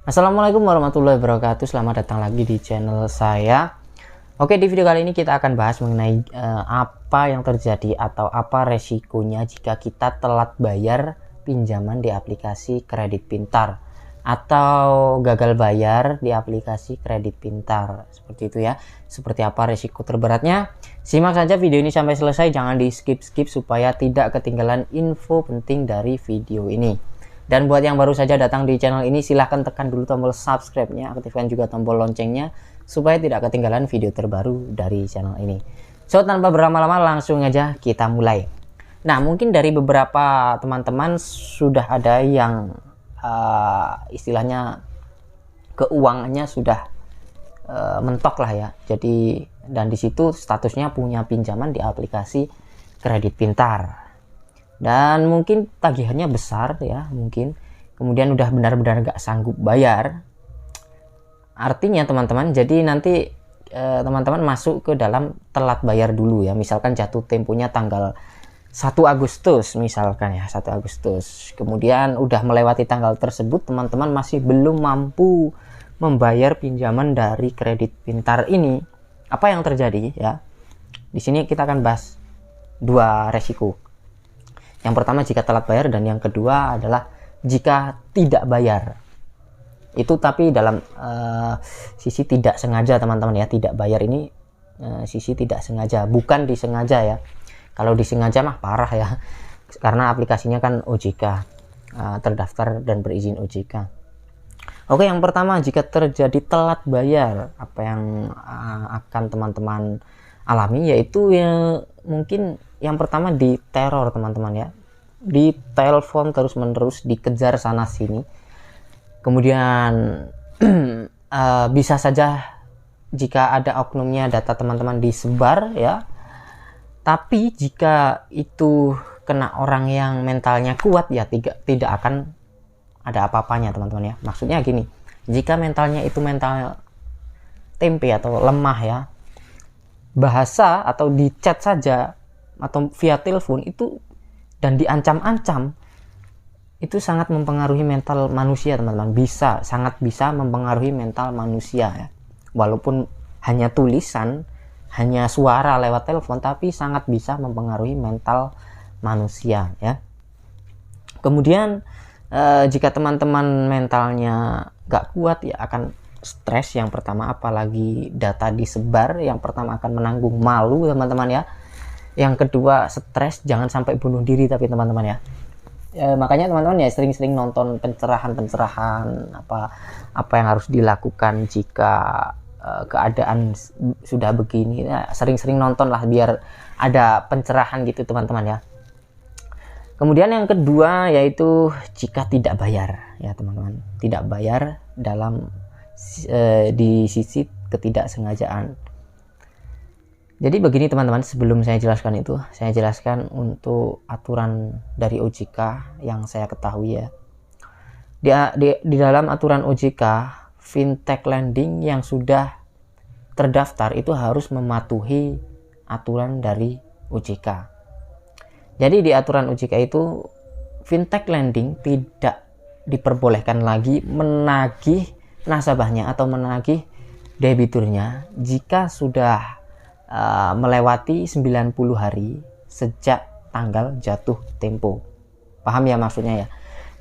Assalamualaikum warahmatullahi wabarakatuh. Selamat datang lagi di channel saya. Oke, di video kali ini kita akan bahas mengenai apa yang terjadi atau apa resikonya jika kita telat bayar pinjaman di aplikasi kredit pintar atau gagal bayar di aplikasi kredit pintar. Seperti itu ya. Seperti apa resiko terberatnya? Simak saja video ini sampai selesai, jangan di skip-skip supaya tidak ketinggalan info penting dari video ini. Dan buat yang baru saja datang di channel ini, silahkan tekan dulu tombol subscribe-nya, aktifkan juga tombol loncengnya supaya tidak ketinggalan video terbaru dari channel ini. So, tanpa berlama-lama langsung aja kita mulai. Nah, mungkin dari beberapa teman-teman sudah ada yang istilahnya keuangannya sudah mentok lah ya. Jadi, dan di situ statusnya punya pinjaman di aplikasi kredit pintar. Dan mungkin tagihannya besar ya, mungkin kemudian udah benar-benar gak sanggup bayar. Artinya teman-teman, jadi nanti teman-teman masuk ke dalam telat bayar dulu ya. Misalkan jatuh temponya tanggal 1 Agustus misalkan ya, 1 Agustus. Kemudian udah melewati tanggal tersebut, teman-teman masih belum mampu membayar pinjaman dari kredit pintar ini. Apa yang terjadi ya? Di sini kita akan bahas dua resiko. Yang pertama jika telat bayar, dan yang kedua adalah jika tidak bayar. Itu tapi dalam sisi tidak sengaja teman-teman ya. Tidak bayar ini sisi tidak sengaja, bukan disengaja ya. Kalau disengaja mah parah ya. Karena aplikasinya kan OJK, terdaftar dan berizin OJK. Oke, yang pertama jika terjadi telat bayar, apa yang akan teman-teman alami yaitu ya, mungkin yang pertama diteror teman-teman ya, ditelepon terus-menerus, dikejar sana sini. Kemudian bisa saja jika ada oknumnya data teman-teman disebar ya. Tapi jika itu kena orang yang mentalnya kuat ya tidak akan ada apa-apanya teman-teman ya. Maksudnya gini, jika mentalnya itu mental tempe atau lemah ya, bahasa atau di chat saja atau via telepon itu dan diancam-ancam, itu sangat mempengaruhi mental manusia teman-teman. Sangat bisa mempengaruhi mental manusia ya. Walaupun hanya tulisan, hanya suara lewat telepon, tapi sangat bisa mempengaruhi mental manusia ya. Kemudian jika teman-teman mentalnya gak kuat ya akan stres yang pertama, apalagi data disebar, yang pertama akan menanggung malu teman-teman ya. Yang kedua stres, jangan sampai bunuh diri tapi teman-teman ya. Makanya teman-teman ya sering-sering nonton pencerahan apa yang harus dilakukan jika keadaan sudah begini ya, sering-sering nonton lah biar ada pencerahan gitu teman-teman ya. Kemudian yang kedua yaitu jika tidak bayar ya teman-teman, tidak bayar dalam di sisi ketidaksengajaan. Jadi begini teman-teman, sebelum saya jelaskan itu, saya jelaskan untuk aturan dari OJK yang saya ketahui ya. Di dalam aturan OJK, fintech lending yang sudah terdaftar itu harus mematuhi aturan dari OJK. Jadi di aturan OJK itu fintech lending tidak diperbolehkan lagi menagih nasabahnya atau menagih debiturnya jika sudah melewati 90 hari sejak tanggal jatuh tempo. Paham ya maksudnya ya?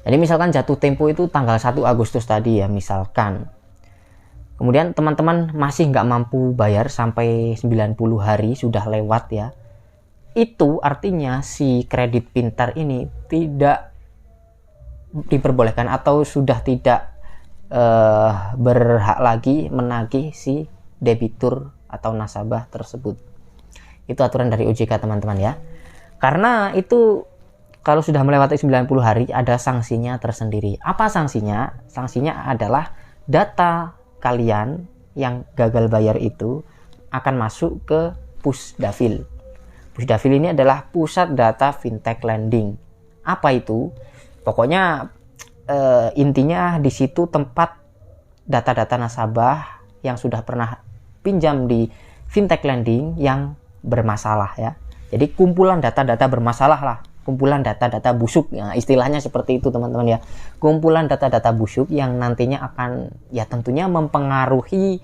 Jadi misalkan jatuh tempo itu tanggal 1 Agustus tadi ya misalkan. Kemudian teman-teman masih nggak mampu bayar sampai 90 hari sudah lewat ya. Itu artinya si kredit pintar ini tidak diperbolehkan atau sudah tidak berhak lagi menagih si debitur atau nasabah tersebut. Itu aturan dari OJK teman-teman ya. Karena itu kalau sudah melewati 90 hari ada sanksinya tersendiri. Apa sanksinya? Sanksinya adalah data kalian yang gagal bayar itu akan masuk ke Pusdafil. Pusdafil ini adalah pusat data fintech lending. Apa itu? Pokoknya intinya di situ tempat data-data nasabah yang sudah pernah pinjam di fintech lending yang bermasalah ya. Jadi kumpulan data-data bermasalah lah kumpulan data-data busuk, ya istilahnya seperti itu teman-teman ya, kumpulan data-data busuk yang nantinya akan ya tentunya mempengaruhi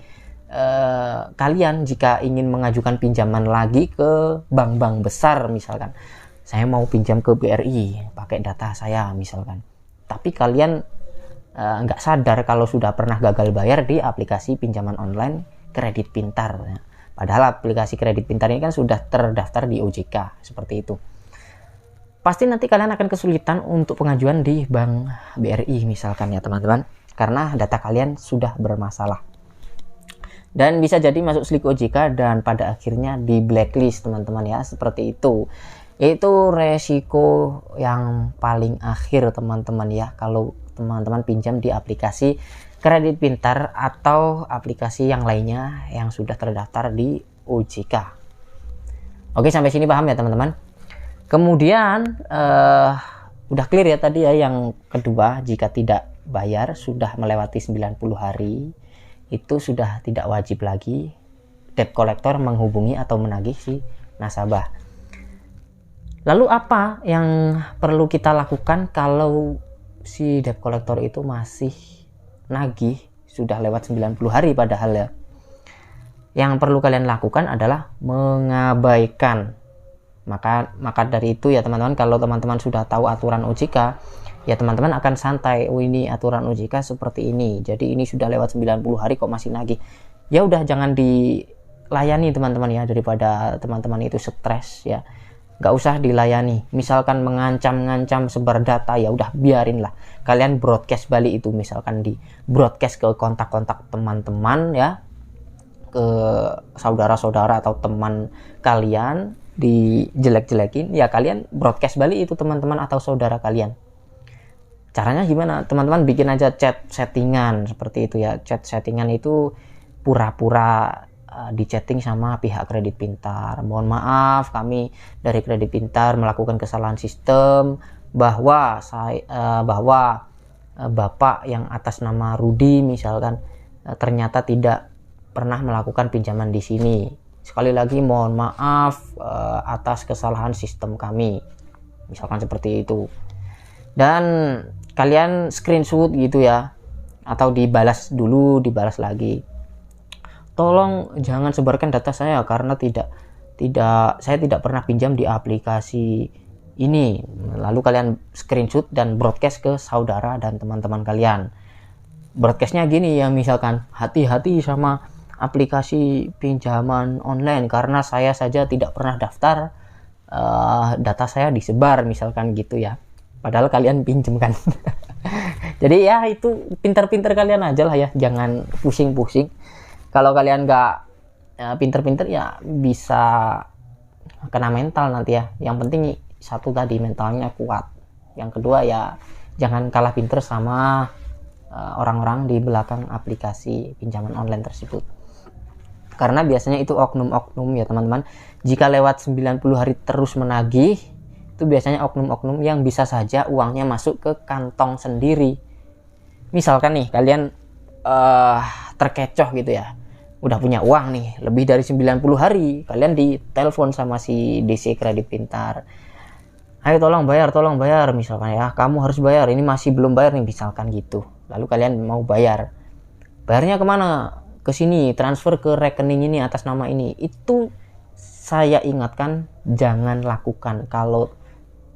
kalian jika ingin mengajukan pinjaman lagi ke bank-bank besar. Misalkan saya mau pinjam ke BRI pakai data saya misalkan, tapi kalian nggak sadar kalau sudah pernah gagal bayar di aplikasi pinjaman online Kredit Pintar ya. Padahal aplikasi Kredit Pintar ini kan sudah terdaftar di OJK seperti itu. Pasti nanti kalian akan kesulitan untuk pengajuan di Bank BRI misalkan ya teman-teman, karena data kalian sudah bermasalah. Dan bisa jadi masuk slik OJK dan pada akhirnya di blacklist teman-teman ya, seperti itu. Itu resiko yang paling akhir teman-teman ya, kalau teman-teman pinjam di aplikasi Kredit Pintar atau aplikasi yang lainnya yang sudah terdaftar di OJK. Oke, sampai sini paham ya teman-teman. Kemudian udah clear ya tadi ya, yang kedua, jika tidak bayar sudah melewati 90 hari itu sudah tidak wajib lagi debt collector menghubungi atau menagih si nasabah. Lalu apa yang perlu kita lakukan kalau si debt collector itu masih nagih sudah lewat 90 hari padahal ya? Yang perlu kalian lakukan adalah mengabaikan. Maka dari itu ya teman-teman, kalau teman-teman sudah tahu aturan OJK, ya teman-teman akan santai. Oh, ini aturan OJK seperti ini, jadi ini sudah lewat 90 hari kok masih nagih. Ya udah, jangan dilayani teman-teman ya, daripada teman-teman itu stres ya. Gak usah dilayani. Misalkan mengancam-ngancam sebar data, ya udah biarin lah. Kalian broadcast balik itu, misalkan di broadcast ke kontak-kontak teman-teman ya, ke saudara-saudara atau teman kalian, dijelek-jelekin, ya kalian broadcast balik itu teman-teman atau saudara kalian. Caranya gimana? Teman-teman bikin aja chat settingan seperti itu ya. Chat settingan itu pura-pura di chatting sama pihak Kredit Pintar. Mohon maaf, kami dari Kredit Pintar melakukan kesalahan sistem bahwa Bapak yang atas nama Rudi misalkan ternyata tidak pernah melakukan pinjaman di sini. Sekali lagi mohon maaf atas kesalahan sistem kami. Misalkan seperti itu. Dan kalian screenshot gitu ya, atau dibalas dulu, dibalas lagi. Tolong jangan sebarkan data saya karena saya tidak pernah pinjam di aplikasi ini. Lalu kalian screenshot dan broadcast ke saudara dan teman-teman kalian. Broadcastnya gini ya, misalkan hati-hati sama aplikasi pinjaman online karena saya saja tidak pernah daftar, data saya disebar misalkan gitu ya. Padahal kalian pinjem kan. Jadi ya itu pinter-pinter kalian aja lah ya, jangan pusing-pusing. Kalau kalian nggak pinter-pinter ya bisa kena mental nanti ya. Yang penting satu tadi, mentalnya kuat. Yang kedua ya jangan kalah pinter sama orang-orang di belakang aplikasi pinjaman online tersebut. Karena biasanya itu oknum-oknum ya teman-teman. Jika lewat 90 hari terus menagih, itu biasanya oknum-oknum yang bisa saja uangnya masuk ke kantong sendiri. Misalkan nih kalian terkecoh gitu ya, udah punya uang nih lebih dari 90 hari, kalian ditelepon sama si DC Kredit Pintar, ayo tolong bayar misalkan ya, kamu harus bayar, ini masih belum bayar nih misalkan gitu. Lalu kalian mau bayarnya kemana? Ke sini, transfer ke rekening ini atas nama ini. Itu saya ingatkan, jangan lakukan. Kalau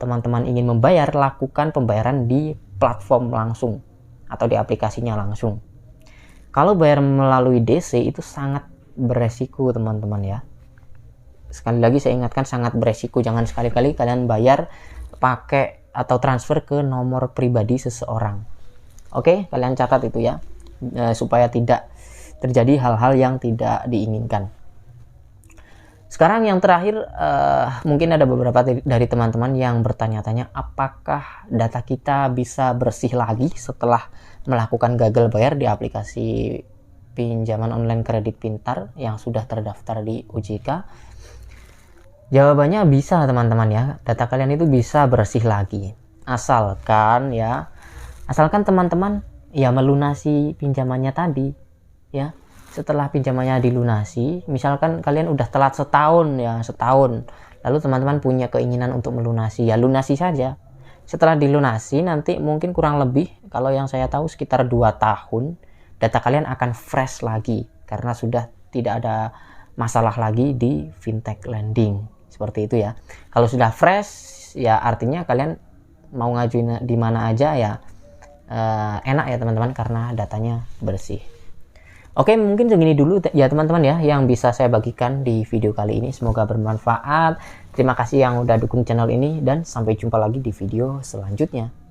teman-teman ingin membayar, lakukan pembayaran di platform langsung atau di aplikasinya langsung. Kalau bayar melalui DC itu sangat beresiko teman-teman ya. Sekali lagi saya ingatkan, sangat beresiko. Jangan sekali-kali kalian bayar pakai atau transfer ke nomor pribadi seseorang. Oke, kalian catat itu ya, supaya tidak terjadi hal-hal yang tidak diinginkan. Sekarang yang terakhir, mungkin ada beberapa dari teman-teman yang bertanya-tanya, apakah data kita bisa bersih lagi setelah melakukan gagal bayar di aplikasi pinjaman online Kredit Pintar yang sudah terdaftar di OJK? Jawabannya bisa teman-teman ya, data kalian itu bisa bersih lagi. Asalkan teman-teman ya melunasi pinjamannya tadi ya. Setelah pinjamannya dilunasi, misalkan kalian udah telat setahun, lalu teman-teman punya keinginan untuk melunasi, ya lunasi saja. Setelah dilunasi nanti mungkin kurang lebih, kalau yang saya tahu sekitar 2 tahun, data kalian akan fresh lagi karena sudah tidak ada masalah lagi di fintech lending. Seperti itu ya. Kalau sudah fresh ya artinya kalian mau ngajuin di mana aja ya enak ya teman-teman, karena datanya bersih. Oke, mungkin segini dulu ya teman-teman ya yang bisa saya bagikan di video kali ini. Semoga bermanfaat. Terima kasih yang udah dukung channel ini dan sampai jumpa lagi di video selanjutnya.